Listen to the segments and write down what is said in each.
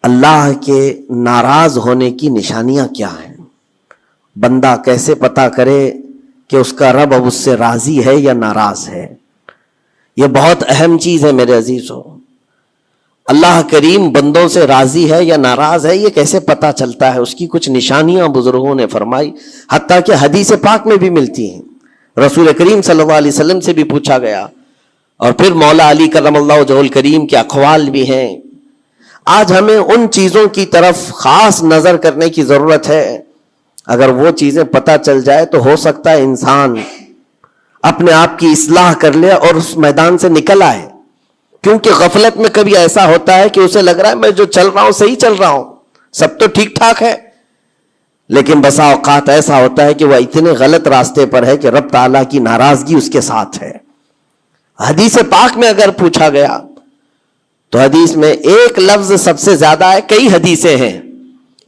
اللہ کے ناراض ہونے کی نشانیاں کیا ہیں؟ بندہ کیسے پتا کرے کہ اس کا رب اب اس سے راضی ہے یا ناراض ہے؟ یہ بہت اہم چیز ہے میرے عزیزو. اللہ کریم بندوں سے راضی ہے یا ناراض ہے یہ کیسے پتا چلتا ہے؟ اس کی کچھ نشانیاں بزرگوں نے فرمائی، حتیٰ کہ حدیث پاک میں بھی ملتی ہیں. رسول کریم صلی اللہ علیہ وسلم سے بھی پوچھا گیا، اور پھر مولا علی کرم اللہ وجہہ الکریم کے اقوال بھی ہیں. آج ہمیں ان چیزوں کی طرف خاص نظر کرنے کی ضرورت ہے. اگر وہ چیزیں پتہ چل جائے تو ہو سکتا ہے انسان اپنے آپ کی اصلاح کر لے اور اس میدان سے نکل آئے. کیونکہ غفلت میں کبھی ایسا ہوتا ہے کہ اسے لگ رہا ہے میں جو چل رہا ہوں صحیح چل رہا ہوں، سب تو ٹھیک ٹھاک ہے، لیکن بسا اوقات ایسا ہوتا ہے کہ وہ اتنے غلط راستے پر ہے کہ رب تعالیٰ کی ناراضگی اس کے ساتھ ہے. حدیث پاک میں اگر پوچھا گیا تو حدیث میں ایک لفظ سب سے زیادہ ہے، کئی حدیثیں ہیں.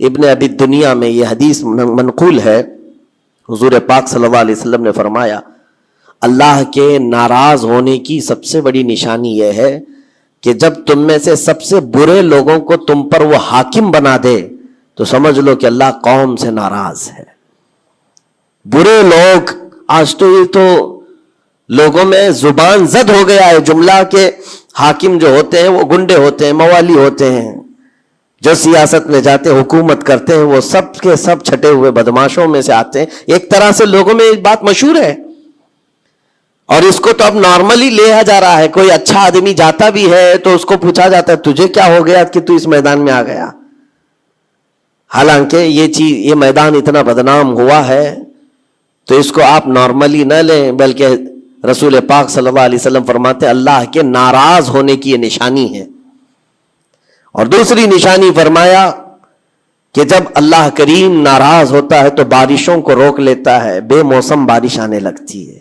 ابن ابی دنیا میں یہ حدیث منقول ہے. حضور پاک صلی اللہ علیہ وسلم نے فرمایا اللہ کے ناراض ہونے کی سب سے بڑی نشانی یہ ہے کہ جب تم میں سے سب سے برے لوگوں کو تم پر وہ حاکم بنا دے تو سمجھ لو کہ اللہ قوم سے ناراض ہے. برے لوگ، آج تو یہ تو لوگوں میں زبان زد ہو گیا ہے جملہ کہ حاکم جو ہوتے ہیں وہ گنڈے ہوتے ہیں، موالی ہوتے ہیں، جو سیاست میں جاتے حکومت کرتے ہیں وہ سب کے سب چھٹے ہوئے بدماشوں میں سے آتے ہیں. ایک طرح سے لوگوں میں ایک بات مشہور ہے، اور اس کو تو اب نارملی لیا جا رہا ہے. کوئی اچھا آدمی جاتا بھی ہے تو اس کو پوچھا جاتا ہے تجھے کیا ہو گیا کہ تو اس میدان میں آ گیا. حالانکہ یہ میدان اتنا بدنام ہوا ہے تو اس کو آپ نارملی نہ لیں، بلکہ رسول پاک صلی اللہ علیہ وسلم فرماتے ہیں اللہ کے ناراض ہونے کی یہ نشانی ہے. اور دوسری نشانی فرمایا کہ جب اللہ کریم ناراض ہوتا ہے تو بارشوں کو روک لیتا ہے، بے موسم بارش آنے لگتی ہے.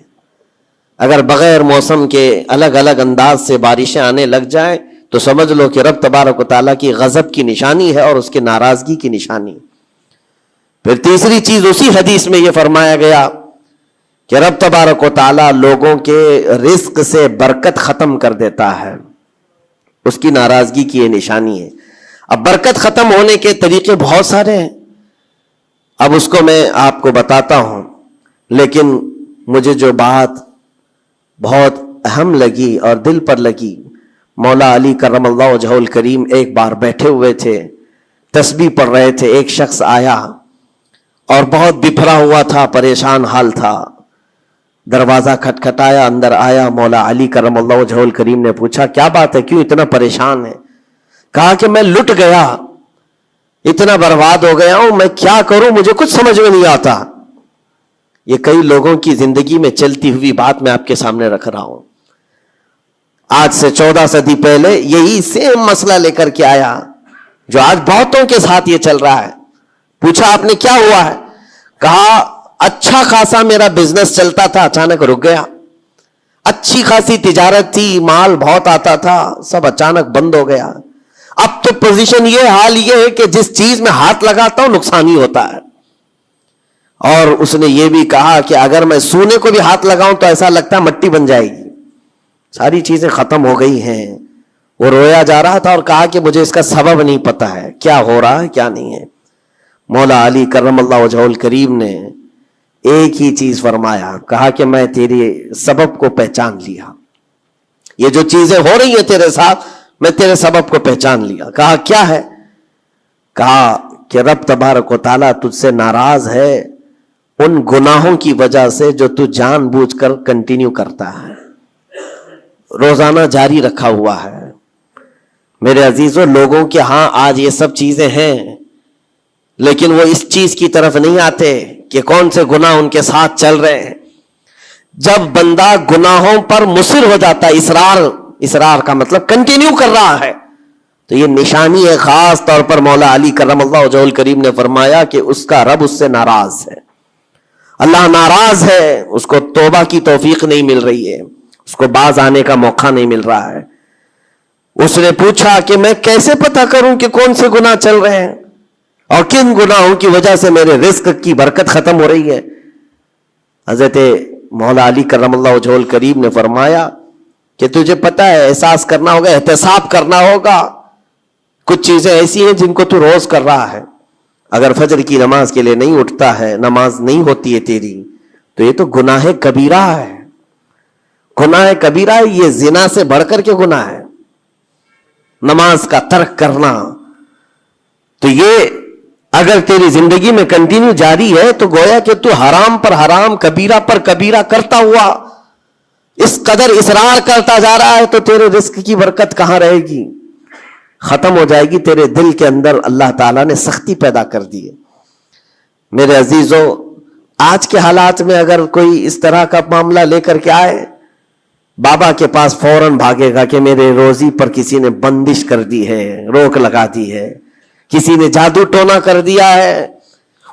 اگر بغیر موسم کے الگ الگ انداز سے بارشیں آنے لگ جائیں تو سمجھ لو کہ رب تبارک و تعالیٰ کی غضب کی نشانی ہے اور اس کے ناراضگی کی نشانی. پھر تیسری چیز اسی حدیث میں یہ فرمایا گیا کہ رب تبارک و تعالیٰ لوگوں کے رزق سے برکت ختم کر دیتا ہے، اس کی ناراضگی کی یہ نشانی ہے. اب برکت ختم ہونے کے طریقے بہت سارے ہیں، اب اس کو میں آپ کو بتاتا ہوں، لیکن مجھے جو بات بہت اہم لگی اور دل پر لگی، مولا علی کرم اللہ وجہہ الکریم ایک بار بیٹھے ہوئے تھے، تسبیح پڑھ رہے تھے. ایک شخص آیا اور بہت بپھرا ہوا تھا، پریشان حال تھا. دروازہ کھٹکھٹایا، اندر آیا. مولا علی کرم اللہ وجہہ الکریم نے پوچھا کیا بات ہے، کیوں اتنا پریشان ہے؟ کہا کہ میں لٹ گیا، اتنا برباد ہو گیا ہوں، میں کیا کروں، مجھے کچھ سمجھ میں نہیں آتا. یہ کئی لوگوں کی زندگی میں چلتی ہوئی بات میں آپ کے سامنے رکھ رہا ہوں. آج سے 14 صدی پہلے یہی سیم مسئلہ لے کر کے آیا جو آج بہتوں کے ساتھ یہ چل رہا ہے. پوچھا آپ نے کیا ہوا ہے؟ کہا اچھا خاصا میرا بزنس چلتا تھا، اچانک رک گیا. اچھی خاصی تجارت تھی، مال بہت آتا تھا، سب اچانک بند ہو گیا. اب تو پوزیشن یہ، حال یہ ہے کہ جس چیز میں ہاتھ لگاتا ہوں نقصان ہی ہوتا ہے. اور اس نے یہ بھی کہا کہ اگر میں سونے کو بھی ہاتھ لگاؤں تو ایسا لگتا ہے مٹی بن جائے گی. ساری چیزیں ختم ہو گئی ہیں. وہ رویا جا رہا تھا اور کہا کہ مجھے اس کا سبب نہیں پتا ہے، کیا ہو رہا ہے کیا نہیں ہے. مولا علی کرم اللہ وجہہ الکریم نے ایک ہی چیز فرمایا، کہا کہ میں تیرے سبب کو پہچان لیا. یہ جو چیزیں ہو رہی ہیں تیرے ساتھ میں تیرے سبب کو پہچان لیا. کہا کیا ہے؟ کہا کہ رب تبارک و تعالیٰ تجھ سے ناراض ہے ان گناہوں کی وجہ سے جو تو جان بوجھ کر کنٹینیو کرتا ہے، روزانہ جاری رکھا ہوا ہے. میرے عزیزوں، لوگوں کے ہاں آج یہ سب چیزیں ہیں، لیکن وہ اس چیز کی طرف نہیں آتے کہ کون سے گناہ ان کے ساتھ چل رہے ہیں. جب بندہ گناہوں پر مصر ہو جاتا ہے، اصرار کا مطلب کنٹینیو کر رہا ہے، تو یہ نشانی ہے. خاص طور پر مولا علی کرم اللہ وجہہ الکریم نے فرمایا کہ اس کا رب اس سے ناراض ہے. اللہ ناراض ہے، اس کو توبہ کی توفیق نہیں مل رہی ہے، اس کو باز آنے کا موقع نہیں مل رہا ہے. اس نے پوچھا کہ میں کیسے پتا کروں کہ کون سے گناہ چل رہے ہیں اور کن گناہوں کی وجہ سے میرے رزق کی برکت ختم ہو رہی ہے. حضرت مولا علی کرم اللہ وجہہ الکریم نے فرمایا کہ تجھے پتا ہے، احساس کرنا ہوگا، احتساب کرنا ہوگا. کچھ چیزیں ایسی ہیں جن کو تو روز کر رہا ہے، اگر فجر کی نماز کے لیے نہیں اٹھتا ہے، نماز نہیں ہوتی ہے تیری، تو یہ تو گناہ کبیرہ ہے، گناہ کبیرہ ہے، یہ زنا سے بڑھ کر کے گناہ ہے نماز کا ترک کرنا۔ تو یہ اگر تیری زندگی میں کنٹینیو جاری ہے تو گویا کہ تو حرام پر حرام، کبیرہ پر کبیرہ کرتا ہوا اس قدر اصرار کرتا جا رہا ہے، تو تیرے رزق کی برکت کہاں رہے گی؟ ختم ہو جائے گی۔ تیرے دل کے اندر اللہ تعالیٰ نے سختی پیدا کر دی ہے۔ میرے عزیزو، آج کے حالات میں اگر کوئی اس طرح کا معاملہ لے کر کے آئے، بابا کے پاس فوراً بھاگے گا کہ میرے روزی پر کسی نے بندش کر دی ہے، روک لگا دی ہے، کسی نے جادو ٹونا کر دیا ہے۔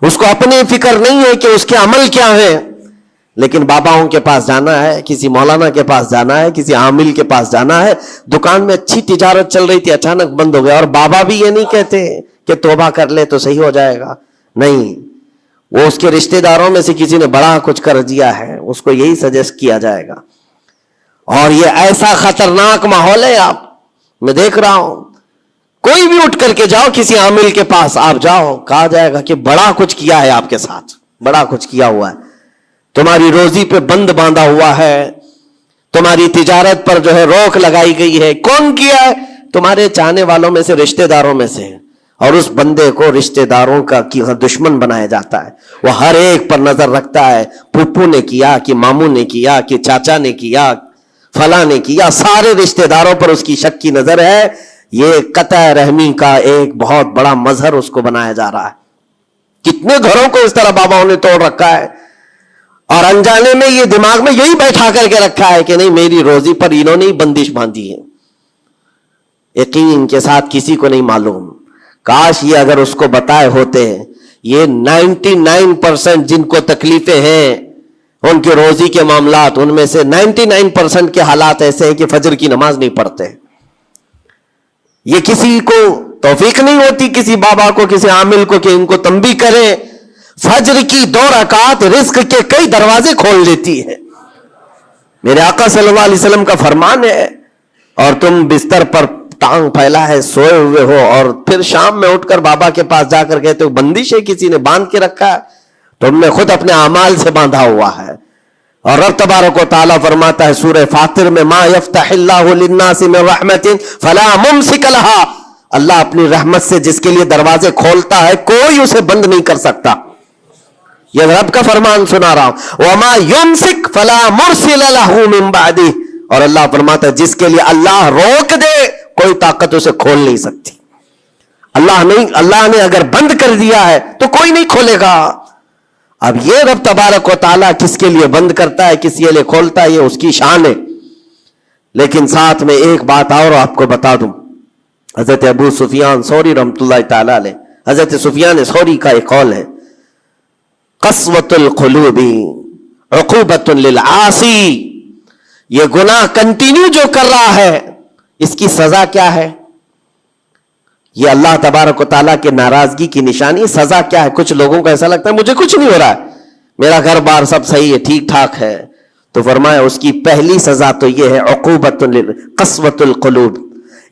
اس کو اپنی فکر نہیں ہے کہ اس کے عمل کیا ہیں، لیکن باباؤں کے پاس جانا ہے، کسی مولانا کے پاس جانا ہے، کسی عامل کے پاس جانا ہے۔ دکان میں اچھی تجارت چل رہی تھی، اچانک بند ہو گیا، اور بابا بھی یہ نہیں کہتے کہ توبہ کر لے تو صحیح ہو جائے گا، نہیں، وہ اس کے رشتہ داروں میں سے کسی نے بڑا کچھ کر دیا ہے، اس کو یہی سجیسٹ کیا جائے گا۔ اور یہ ایسا خطرناک ماحول ہے، آپ میں دیکھ رہا ہوں، کوئی بھی اٹھ کر کے جاؤ کسی عامل کے پاس، آپ جاؤ، کہا جائے گا کہ بڑا کچھ کیا ہے آپ کے ساتھ، بڑا کچھ کیا ہوا ہے، تمہاری روزی پہ بند باندھا ہوا ہے، تمہاری تجارت پر جو ہے روک لگائی گئی ہے۔ کون کیا ہے؟ تمہارے چاہنے والوں میں سے، رشتہ داروں میں سے، اور اس بندے کو رشتہ داروں کا دشمن بنایا جاتا ہے۔ وہ ہر ایک پر نظر رکھتا ہے، پھپھو نے کیا کہ ماموں نے کیا کہ چاچا نے کیا، فلاں نے کیا، سارے رشتہ داروں پر اس کی شک کی نظر ہے۔ یہ قطع رحمی کا ایک بہت بڑا مظہر اس کو بنایا جا رہا ہے۔ کتنے گھروں کو اس طرح باباؤں نے توڑ رکھا ہے، اور انجانے میں یہ دماغ میں یہی بیٹھا کر کے رکھا ہے کہ نہیں، میری روزی پر انہوں نے ہی بندش باندھی ہے۔ یقین کے ساتھ کسی کو نہیں معلوم، کاش یہ اگر اس کو بتائے ہوتے، یہ 99% جن کو تکلیفیں ہیں ان کے روزی کے معاملات، ان میں سے 99% کے حالات ایسے ہیں کہ فجر کی نماز نہیں پڑھتے۔ یہ کسی کو توفیق نہیں ہوتی، کسی بابا کو، کسی عامل کو، کہ ان کو تنبیہ کریں۔ فجر کی 2 رکعات رزق کے کئی دروازے کھول لیتی ہے۔ میرے آقا صلی اللہ علیہ وسلم کا فرمان ہے، اور تم بستر پر ٹانگ پھیلا ہے سوئے ہوئے ہو، اور پھر شام میں اٹھ کر بابا کے پاس جا کر کہتے ہو بندش ہے، کسی نے باندھ کے رکھا ہے، تم نے خود اپنے اعمال سے باندھا ہوا ہے۔ اور رب تبارک و تعالیٰ فرماتا ہے سورہ فاطر میں، ما یفتح اللہ للناس من رحمت فلا ممسک لہا، اللہ اپنی رحمت سے جس کے لیے دروازے کھولتا ہے کوئی اسے بند نہیں کر سکتا۔ یہ رب کا فرمان سنا رہا ہوں، وما یمسک فلا مرسل لہ من بعدہ، اور اللہ فرماتا ہے جس کے لیے اللہ روک دے کوئی طاقت اسے کھول نہیں سکتی۔ اللہ نے اگر بند کر دیا ہے تو کوئی نہیں کھولے گا۔ اب یہ رب تبارک و تعالیٰ کس کے لیے بند کرتا ہے، کس کے لیے کھولتا ہے، یہ اس کی شان ہے۔ لیکن ساتھ میں ایک بات اور آپ کو بتا دوں، حضرت ابو سفیان ثوری رحمۃ اللہ تعالی علیہ، حضرت سفیان ثوری کا ایک قول ہے، قسوۃ القلوب عقوبۃ للعاصی، یہ گناہ کنٹینیو جو کر رہا ہے اس کی سزا کیا ہے؟ یہ اللہ تبارک و تعالیٰ کے ناراضگی کی نشانی۔ سزا کیا ہے؟ کچھ لوگوں کو ایسا لگتا ہے مجھے کچھ نہیں ہو رہا ہے، میرا گھر بار سب صحیح ہے، ٹھیک ٹھاک ہے، تو فرمایا اس کی پہلی سزا تو یہ ہے عقوبۃ قسوۃ القلوب،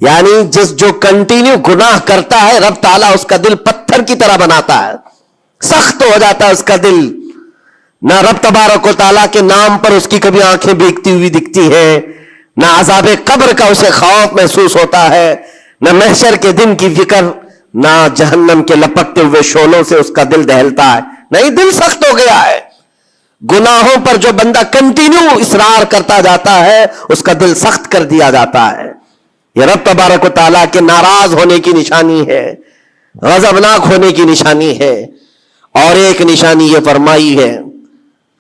یعنی جو کنٹینیو گناہ کرتا ہے رب تعالیٰ اس کا دل پتھر کی طرح بناتا ہے، سخت ہو جاتا ہے اس کا دل، نہ رب تبارک و تعالیٰ کے نام پر اس کی کبھی آنکھیں بھیگتی ہوئی دکھتی ہیں، نہ عذاب قبر کا اسے خوف محسوس ہوتا ہے، نہ محشر کے دن کی فکر، نہ جہنم کے لپکتے ہوئے شعلوں سے اس کا دل دہلتا ہے، نہیں، دل سخت ہو گیا ہے۔ گناہوں پر جو بندہ کنٹینیو اصرار کرتا جاتا ہے اس کا دل سخت کر دیا جاتا ہے۔ یہ رب تبارک و تعالیٰ کے ناراض ہونے کی نشانی ہے، غضبناک ہونے کی نشانی ہے۔ اور ایک نشانی یہ فرمائی ہے،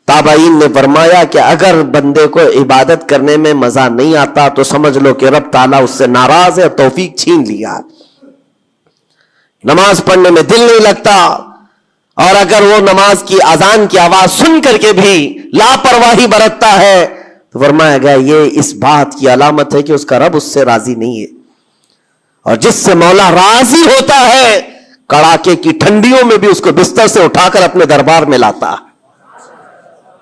تابعین نے فرمایا کہ اگر بندے کو عبادت کرنے میں مزہ نہیں آتا تو سمجھ لو کہ رب تعالیٰ اس سے ناراض ہے، توفیق چھین لیا۔ نماز پڑھنے میں دل نہیں لگتا، اور اگر وہ نماز کی اذان کی آواز سن کر کے بھی لاپرواہی برتتا ہے تو فرمایا گیا یہ اس بات کی علامت ہے کہ اس کا رب اس سے راضی نہیں ہے۔ اور جس سے مولا راضی ہوتا ہے کڑاکے کی ٹھنڈیوں میں بھی اس کو بستر سے اٹھا کر اپنے دربار میں لاتا ہے۔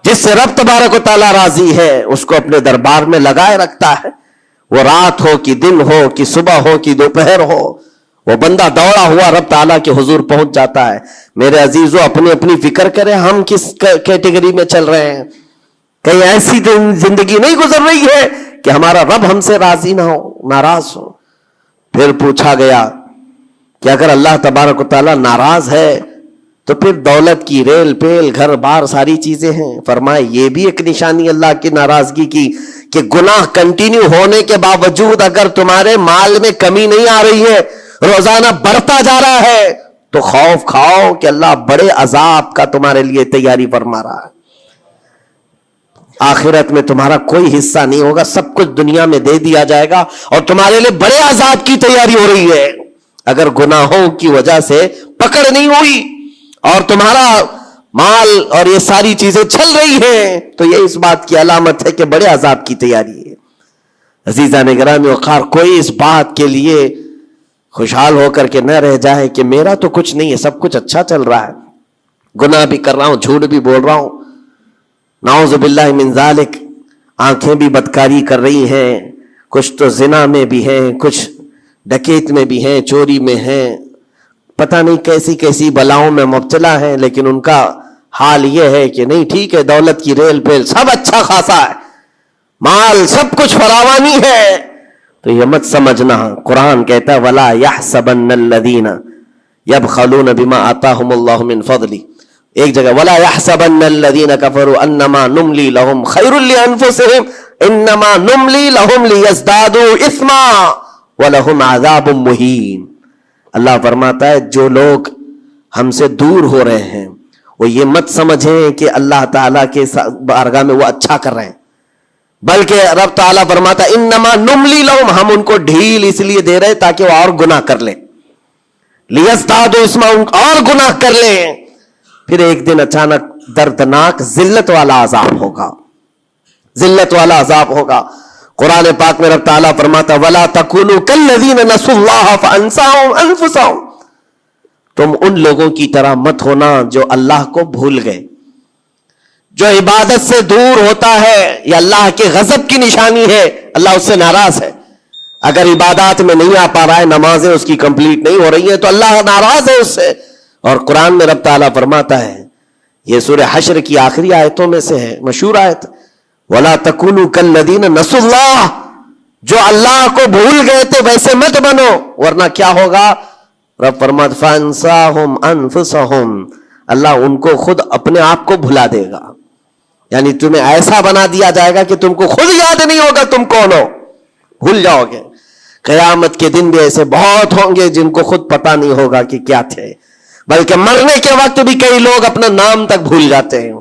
جس سے رب تبارک و تعالیٰ راضی ہے اس کو اپنے دربار میں لگائے رکھتا ہے، وہ رات ہو کہ دن ہو کہ صبح ہو کہ دوپہر ہو، وہ بندہ دوڑا ہوا رب تعالیٰ کے حضور پہنچ جاتا ہے. میرے عزیزو اپنی اپنی فکر کریں, ہم کس کیٹیگری میں چل رہے ہیں. کہیں ایسی زندگی نہیں گزر رہی ہے کہ ہمارا رب ہم سے راضی نہ ہو, ناراض ہو. پھر پوچھا گیا کہ اگر اللہ تبارک و تعالیٰ ناراض ہے تو پھر دولت کی ریل پیل گھر بار ساری چیزیں ہیں. فرمائے یہ بھی ایک نشانی اللہ کی ناراضگی کی کہ گناہ کنٹینیو ہونے کے باوجود اگر تمہارے مال میں کمی نہیں آ رہی ہے, روزانہ بڑھتا جا رہا ہے, تو خوف کھاؤ کہ اللہ بڑے عذاب کا تمہارے لیے تیاری فرما رہا ہے. آخرت میں تمہارا کوئی حصہ نہیں ہوگا, سب کچھ دنیا میں دے دیا جائے گا اور تمہارے لیے بڑے عذاب کی تیاری ہو رہی ہے. اگر گناہوں کی وجہ سے پکڑ نہیں ہوئی اور تمہارا مال اور یہ ساری چیزیں چل رہی ہیں تو یہ اس بات کی علامت ہے کہ بڑے عذاب کی تیاری ہے. عزیزان گرامی وقار, کوئی اس بات کے لیے خوشحال ہو کر کے نہ رہ جائے کہ میرا تو کچھ نہیں ہے, سب کچھ اچھا چل رہا ہے, گناہ بھی کر رہا ہوں, جھوٹ بھی بول رہا ہوں, نعوذ باللہ من ذالک, آنکھیں بھی بدکاری کر رہی ہیں, کچھ تو زنا میں بھی ہیں, کچھ ڈکیت میں بھی ہیں, چوری میں ہیں, پتہ نہیں کیسی کیسی بلاؤں میں مبتلا ہیں, لیکن ان کا حال یہ ہے کہ نہیں ٹھیک ہے, دولت کی ریل پیل سب اچھا خاصا ہے, مال سب کچھ فراوانی ہے. تو یہ مت سمجھنا, قرآن کہتا ہے وَلَا يَحْسَبَنَّ الَّذِينَ يَبْخَلُونَ بِمَا آتَاهُمُ اللَّهُ مِنْ فَضْلِهِ, ایک جگہ وَلَا يَحْسَبَنَّ الَّذِينَ كَفَرُوا أَنَّمَا نُمْلِي لَهُمْ خَيْرٌ لِأَنفُسِهِمْ إِنَّمَا نُمْلِي لَهُمْ لِيَزْدَادُوا إِثْمًا وَلَهُمْ عَذَابٌ مُهِينٌ. اللہ فرماتا ہے جو لوگ ہم سے دور ہو رہے ہیں وہ یہ مت سمجھیں کہ اللہ تعالیٰ کے بارگاہ میں وہ اچھا کر رہے ہیں, بلکہ رب تعالیٰ فرماتا ہے انما نملی لہم, ہم ان کو ڈھیل اس لیے دے رہے تاکہ وہ اور گناہ کر لیں, لیزدادوا اثما, اور گناہ کر لیں. پھر ایک دن اچانک دردناک ذلت والا عذاب ہوگا, ذلت والا عذاب ہوگا. قرآن پاک میں رب تعالیٰ فرماتا وَلَا تَكُونُوا كَالَّذِينَ نَسُوا اللَّهَ فَأَنسَاهُمْ أَنفُسَهُمْ, تم ان لوگوں کی طرح مت ہونا جو اللہ کو بھول گئے. جو عبادت سے دور ہوتا ہے یہ اللہ کے غضب کی نشانی ہے, اللہ اس سے ناراض ہے. اگر عبادات میں نہیں آ پا رہا ہے, نمازیں اس کی کمپلیٹ نہیں ہو رہی ہیں, تو اللہ ناراض ہے اس سے. اور قرآن میں رب تعالیٰ فرماتا ہے, یہ سورہ حشر کی آخری آیتوں میں سے ہے, مشہور آیت, وَلَا تَكُونُوا كَالَّذِينَ نَسُوا اللَّهَ, جو اللہ کو بھول گئے تھے ویسے مت بنو, ورنہ کیا ہوگا. رب فرماتا فَأَنسَاهُمْ أَنفُسَهُمْ, اللہ ان کو خود اپنے آپ کو بھلا دے گا. یعنی تمہیں ایسا بنا دیا جائے گا کہ تم کو خود یاد نہیں ہوگا تم کون ہو, بھول جاؤ گے. قیامت کے دن بھی ایسے بہت ہوں گے جن کو خود پتا نہیں ہوگا کہ کیا تھے, بلکہ مرنے کے وقت بھی کئی لوگ اپنا نام تک بھول جاتے ہیں.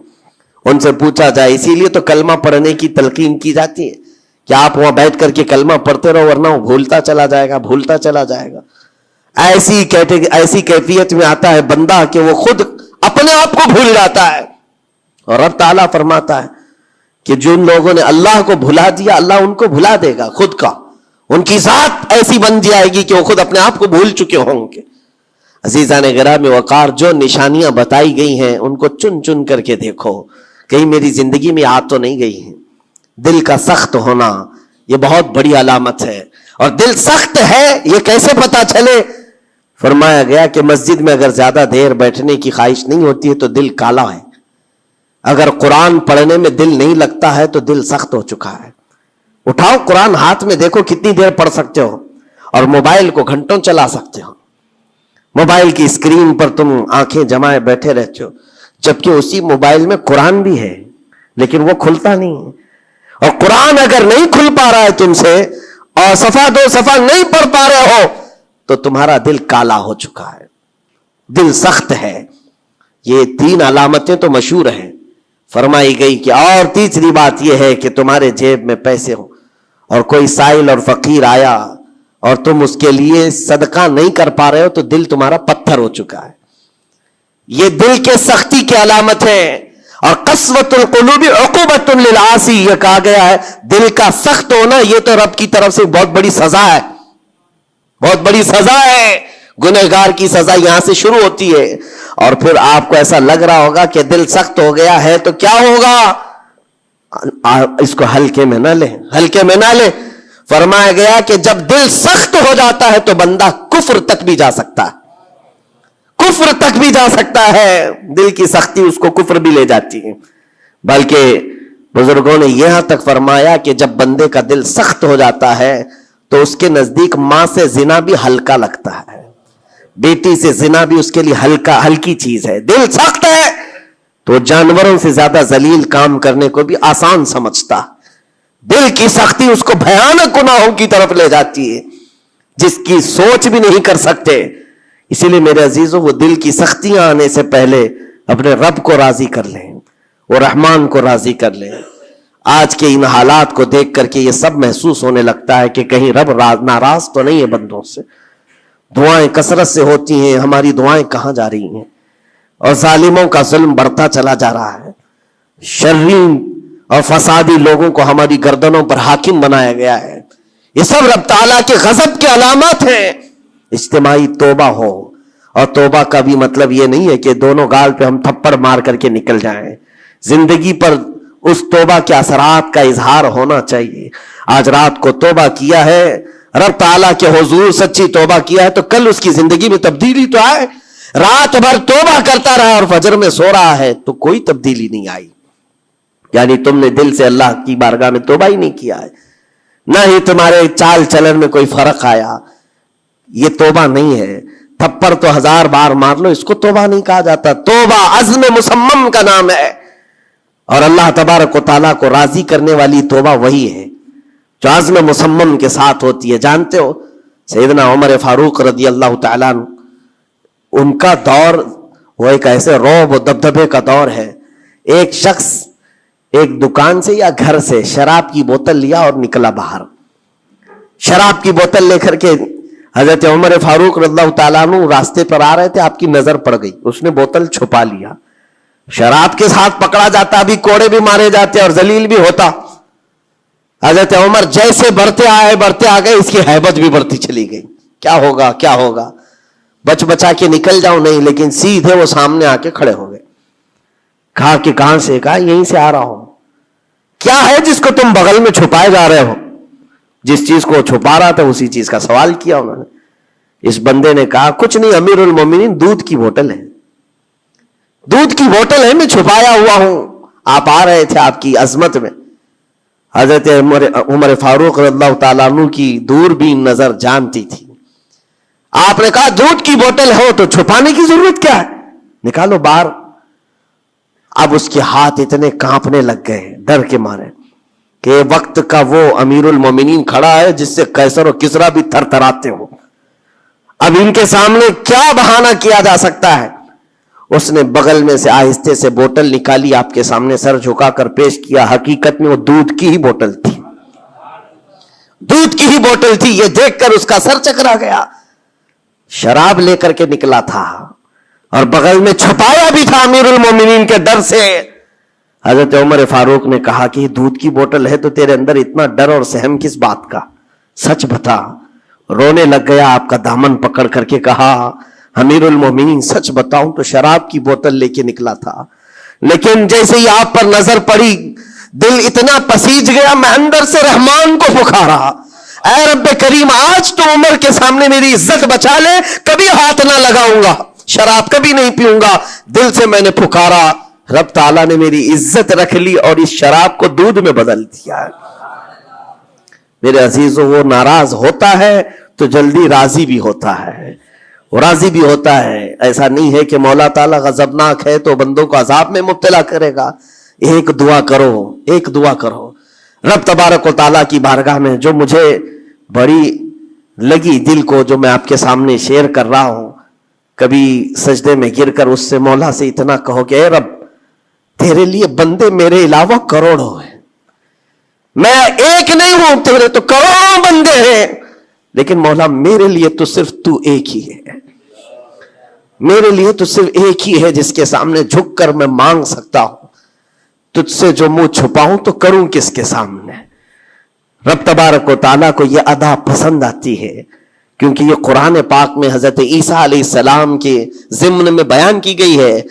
ان سے پوچھا جائے, اسی لیے تو کلمہ پڑھنے کی تلقین کی جاتی ہے کہ آپ وہاں بیٹھ کر کے کلمہ پڑھتے رہو, ورنہ وہ بھولتا چلا جائے گا, بھولتا چلا جائے گا. ایسی کیفیت میں آتا ہے بندہ کہ وہ خود اپنے آپ کو بھول جاتا ہے. اور رب تعالیٰ فرماتا ہے کہ جن لوگوں نے اللہ کو بھلا دیا, اللہ ان کو بھلا دے گا خود کا, ان کی ذات ایسی بن جائے گی کہ وہ خود اپنے آپ کو بھول چکے ہوں گے. عزیزان گرامی وقار, جو نشانیاں بتائی گئی ہیں ان کو چن چن کر کے دیکھو, کہیں میری زندگی میں آ تو نہیں گئی ہیں. دل کا سخت ہونا یہ بہت بڑی علامت ہے. اور دل سخت ہے یہ کیسے پتا چلے؟ فرمایا گیا کہ مسجد میں اگر زیادہ دیر بیٹھنے کی خواہش نہیں ہوتی ہے تو دل کالا ہے. اگر قرآن پڑھنے میں دل نہیں لگتا ہے تو دل سخت ہو چکا ہے. اٹھاؤ قرآن ہاتھ میں, دیکھو کتنی دیر پڑھ سکتے ہو, اور موبائل کو گھنٹوں چلا سکتے ہو. موبائل کی اسکرین پر تم آنکھیں جمائے بیٹھے رہتے ہو, جبکہ اسی موبائل میں قرآن بھی ہے لیکن وہ کھلتا نہیں ہے. اور قرآن اگر نہیں کھل پا رہا ہے تم سے, اور صفحہ دو صفحہ نہیں پڑھ پا رہے ہو, تو تمہارا دل کالا ہو چکا ہے, دل سخت ہے. یہ 3 علامتیں تو مشہور ہیں. فرمائی گئی کہ اور تیسری بات یہ ہے کہ تمہارے جیب میں پیسے ہوں اور کوئی سائل اور فقیر آیا اور تم اس کے لیے صدقہ نہیں کر پا رہے ہو تو دل تمہارا پتھر ہو چکا ہے. یہ دل کے سختی کی علامت ہے. اور قسوۃ القلوب عقوبۃ للعاصی, یہ کہا گیا ہے دل کا سخت ہونا یہ تو رب کی طرف سے بہت بڑی سزا ہے, بہت بڑی سزا ہے. گنہگار کی سزا یہاں سے شروع ہوتی ہے. اور پھر آپ کو ایسا لگ رہا ہوگا کہ دل سخت ہو گیا ہے تو کیا ہوگا, اس کو ہلکے میں نہ لیں, ہلکے میں نہ لیں. فرمایا گیا کہ جب دل سخت ہو جاتا ہے تو بندہ کفر تک بھی جا سکتا ہے، کفر تک بھی جا سکتا ہے. دل کی سختی اس کو کفر بھی لے جاتی ہے. بلکہ بزرگوں نے یہاں تک فرمایا کہ جب بندے کا دل سخت ہو جاتا ہے تو اس کے نزدیک ماں سے زنا بھی ہلکا لگتا ہے، بیٹی سے زنا بھی اس کے لیے ہلکی چیز ہے. دل سخت ہے تو جانوروں سے زیادہ ذلیل کام کرنے کو بھی آسان سمجھتا. دل کی سختی اس کو بھیانک گناہوں کی طرف لے جاتی ہے جس کی سوچ بھی نہیں کر سکتے. اسی لیے میرے عزیزوں، وہ دل کی سختیاں آنے سے پہلے اپنے رب کو راضی کر لیں، وہ رحمان کو راضی کر لیں. آج کے ان حالات کو دیکھ کر کے یہ سب محسوس ہونے لگتا ہے کہ کہیں رب ناراض تو نہیں ہے بندوں سے. دعائیں کثرت سے ہوتی ہیں، ہماری دعائیں کہاں جا رہی ہیں؟ اور ظالموں کا ظلم بڑھتا چلا جا رہا ہے. شریر اور فسادی لوگوں کو ہماری گردنوں پر حاکم بنایا گیا ہے. یہ سب رب تعالیٰ کے غضب کے علامات ہیں. اجتماعی توبہ ہو، اور توبہ کا بھی مطلب یہ نہیں ہے کہ دونوں گال پہ ہم تھپڑ مار کر کے نکل جائیں. زندگی پر اس توبہ کے اثرات کا اظہار ہونا چاہیے. آج رات کو توبہ کیا ہے، رب تعالیٰ کے حضور سچی توبہ کیا ہے تو کل اس کی زندگی میں تبدیلی تو آئے. رات بھر توبہ کرتا رہا اور فجر میں سو رہا ہے تو کوئی تبدیلی نہیں آئی. یعنی تم نے دل سے اللہ کی بارگاہ میں توبہ ہی نہیں کیا ہے، نہ ہی تمہارے چال چلن میں کوئی فرق آیا. یہ توبہ نہیں ہے. تھپڑ تو 1000 بار مار لو، اس کو توبہ نہیں کہا جاتا. توبہ عزم مصمم کا نام ہے، اور اللہ تبارک و تعالیٰ کو راضی کرنے والی توبہ وہی ہے جو عزم مصمم کے ساتھ ہوتی ہے. جانتے ہو سیدنا عمر فاروق رضی اللہ تعالیٰ عنہ، ان کا دور وہ ایک ایسے رعب و دبدبے کا دور ہے. ایک شخص ایک دکان سے یا گھر سے شراب کی بوتل لیا اور نکلا باہر. شراب کی بوتل لے کر کے حضرت عمر فاروق رضی اللہ تعالیٰ عنہ راستے پر آ رہے تھے، آپ کی نظر پڑ گئی، اس نے بوتل چھپا لیا. شراب کے ساتھ پکڑا جاتا، ابھی کوڑے بھی مارے جاتے اور ذلیل بھی ہوتا. حضرت عمر جیسے بڑھتے آ گئے، اس کی ہیبت بھی بڑھتی چلی گئی. کیا ہوگا کیا ہوگا، بچ بچا کے نکل جاؤ نہیں، لیکن سیدھے وہ سامنے آ کے کھڑے ہو گئے. کہا کہ کہاں سے؟ کہا یہیں سے آ رہا ہوں. کیا ہے جس کو تم بغل میں چھپائے جا رہے ہو؟ جس چیز کو چھپا رہا تھا اسی چیز کا سوال کیا انہوں نے. اس بندے نے کہا کچھ نہیں امیر المومنین، دودھ کی بوتل ہے، دودھ کی بوتل ہے، میں چھپایا ہوا ہوں، آپ آ رہے تھے آپ کی عظمت میں. حضرت عمر فاروق رضی اللہ تعالیٰ عنہ کی دوربین نظر جانتی تھی. آپ نے کہا دودھ کی بوتل ہو تو چھپانے کی ضرورت کیا ہے، نکالو باہر. اب اس کے ہاتھ اتنے کانپنے لگ گئے ڈر کے مارے کہ وقت کا وہ امیر المومنین کھڑا ہے جس سے قیصر و کسریٰ بھی تھر تھراتے ہو. اب ان کے سامنے کیا بہانہ کیا جا سکتا ہے؟ اس نے بغل میں سے آہستہ سے بوتل نکالی، آپ کے سامنے سر جھکا کر پیش کیا. حقیقت میں وہ دودھ کی ہی بوتل تھی، دودھ کی ہی بوتل تھی. یہ دیکھ کر اس کا سر چکرا گیا. شراب لے کر کے نکلا تھا اور بغل میں چھپایا بھی تھا امیر المومنین کے ڈر سے. حضرت عمر فاروق نے کہا کہ یہ دودھ کی بوتل ہے تو تیرے اندر اتنا ڈر اور سہم کس بات کا، سچ بتا. رونے لگ گیا، آپ کا دامن پکڑ کر کے کہا امیر المومنین سچ بتاؤں تو شراب کی بوتل لے کے نکلا تھا، لیکن جیسے ہی آپ پر نظر پڑی دل اتنا پسیج گیا، میں اندر سے رحمان کو پکارا، اے رب کریم آج تو عمر کے سامنے میری عزت بچا لے، کبھی ہاتھ نہ لگاؤں گا، شراب کبھی نہیں پیوں گا. دل سے میں نے پکارا، رب تعالیٰ نے میری عزت رکھ لی اور اس شراب کو دودھ میں بدل دیا. میرے عزیزوں، وہ ناراض ہوتا ہے تو جلدی راضی بھی ہوتا ہے، راضی بھی ہوتا ہے. ایسا نہیں ہے کہ مولا تعالیٰ غضبناک ہے تو بندوں کو عذاب میں مبتلا کرے گا. ایک دعا کرو، ایک دعا کرو رب تبارک و تعالیٰ کی بارگاہ میں. جو مجھے بڑی لگی دل کو، جو میں آپ کے سامنے شیئر کر رہا ہوں، کبھی سجدے میں گر کر اس سے مولا سے اتنا کہو کہ اے رب تیرے لیے بندے میرے علاوہ کروڑوں ہیں، میں ایک نہیں ہوں، تیرے تو کروڑوں بندے ہیں، لیکن مولا میرے لیے تو صرف تو ایک ہی ہے، میرے لیے تو صرف ایک ہی ہے جس کے سامنے جھک کر میں مانگ سکتا ہوں. تجھ سے جو منہ چھپاؤں تو کروں کس کے سامنے. رب تبارک و تعالیٰ کو یہ ادا پسند آتی ہے، کیونکہ یہ قرآن پاک میں حضرت عیسیٰ علیہ السلام کے ضمن میں بیان کی گئی ہے.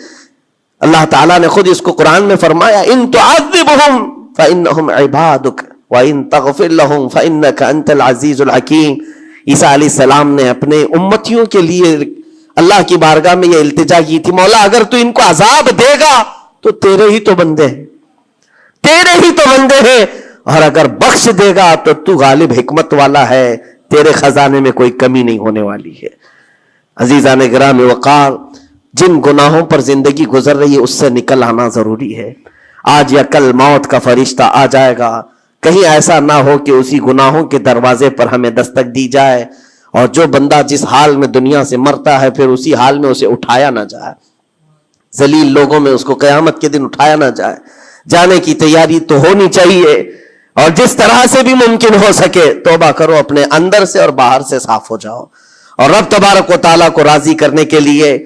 اللہ تعالیٰ نے خود اس کو قرآن میں فرمایا ان تعذبہم فإنہم عبادک وإن تغفر لہم فإنک انت العزیز الحکیم. عیسیٰ علیہ السلام نے اپنے امتیوں کے لیے اللہ کی بارگاہ میں یہ التجا کی تھی، مولا اگر تو ان کو عذاب دے گا تو تیرے ہی تو بندے ہیں، تیرے ہی تو بندے ہیں، اور اگر بخش دے گا تو تو غالب حکمت والا ہے، تیرے خزانے میں کوئی کمی نہیں ہونے والی ہے۔ عزیزان گرام وقار، جن گناہوں پر زندگی گزر رہی ہے اس سے نکل آنا ضروری ہے۔ آج یا کل موت کا فرشتہ آ جائے گا، کہیں ایسا نہ ہو کہ اسی گناہوں کے دروازے پر ہمیں دستک دی جائے، اور جو بندہ جس حال میں دنیا سے مرتا ہے پھر اسی حال میں اسے اٹھایا نہ جائے، ذلیل لوگوں میں اس کو قیامت کے دن اٹھایا نہ جائے۔ جانے کی تیاری تو ہونی چاہیے، اور جس طرح سے بھی ممکن ہو سکے توبہ کرو، اپنے اندر سے اور باہر سے صاف ہو جاؤ، اور رب تبارک و تعالیٰ کو راضی کرنے کے لیے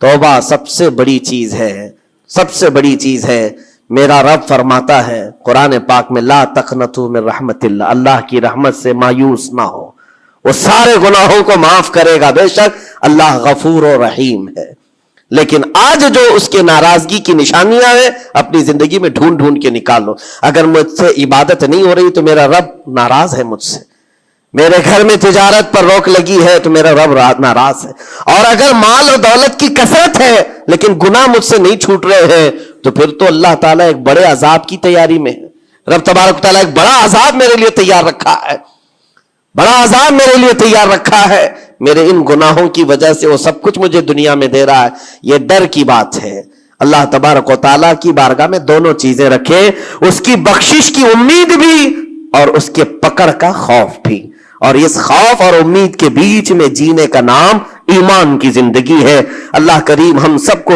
توبہ سب سے بڑی چیز ہے، سب سے بڑی چیز ہے۔ میرا رب فرماتا ہے قرآن پاک میں، لا تقنطوا من رحمت اللہ، اللہ کی رحمت سے مایوس نہ ہو، وہ سارے گناہوں کو معاف کرے گا، بے شک اللہ غفور و رحیم ہے۔ لیکن آج جو اس کے ناراضگی کی نشانیاں ہیں اپنی زندگی میں ڈھونڈ ڈھونڈ کے نکالو۔ اگر مجھ سے عبادت نہیں ہو رہی تو میرا رب ناراض ہے مجھ سے، میرے گھر میں تجارت پر روک لگی ہے تو میرا رب ناراض ہے، اور اگر مال و دولت کی کثرت ہے لیکن گناہ مجھ سے نہیں چھوٹ رہے ہیں تو پھر تو اللہ تعالیٰ ایک بڑے عذاب کی تیاری میں ہے۔ رب تبارک تعالیٰ ایک بڑا عذاب میرے لیے تیار رکھا ہے، بڑا عذاب میرے لیے تیار رکھا ہے، میرے ان گناہوں کی وجہ سے وہ سب کچھ مجھے دنیا میں دے رہا ہے۔ یہ ڈر کی بات ہے۔ اللہ تبارک و تعالیٰ کی بارگاہ میں دونوں چیزیں رکھیں، اس کی بخشش کی امید بھی اور اس کے پکڑ کا خوف بھی، اور اس خوف اور امید کے بیچ میں جینے کا نام ایمان کی زندگی ہے۔ اللہ کریم ہم سب کو